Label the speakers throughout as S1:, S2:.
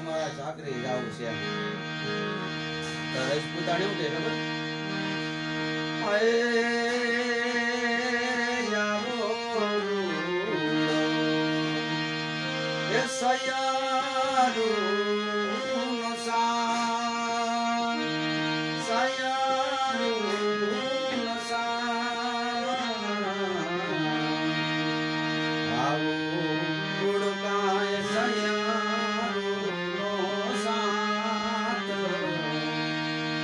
S1: मारा चाकरी जाऊ छे तो रजपूताणी એવું કે ખબર આય યાવો એ સયારુ નો સા સયારુ નો સા આવો ગુડકાય સયારુ નો સાત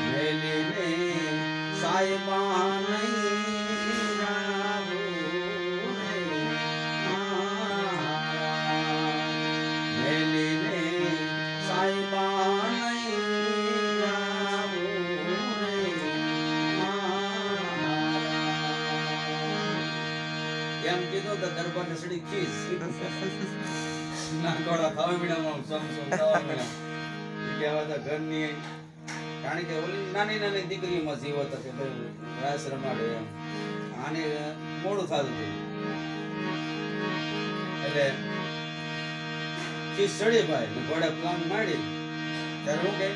S1: મેલીને સાયબા નહીં જાવું રે મેલીને સાયબા નહીં જાવું રે એમ કીધું તો દરબાર ને સડી ખીસ ના કોડા ખાવા મીડામાં સમ ખાવા મીડા કહેવા તો ઘરની કારણ કે ઓલી નાની નાની દીકરીઓમાં જીવો હતો કે ભાઈ રાસ રમાડે એમ આને મોડું થતું હતું એટલે ચીજ ચડી ભાઈ ને ઘોડે પ્લાન માંડી ત્યારે હું કે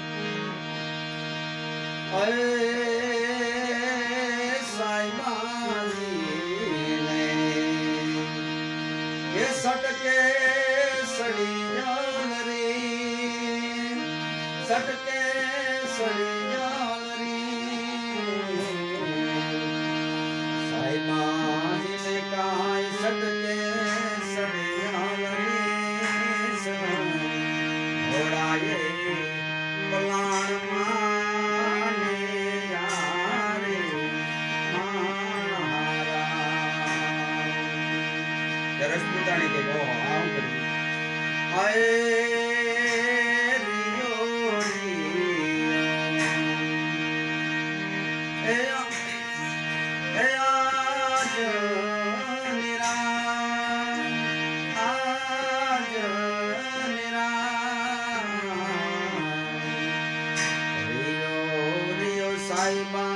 S1: ये सटके सड़ी जाल रे सटके सड़ी जाल रे साईमा जिले काय सटके सड़ी जाल रे घोड़ाए पलाण माने यारे रजपूताणी के गो आम करी आए रियो ए आज निरा रियो रियो साईबा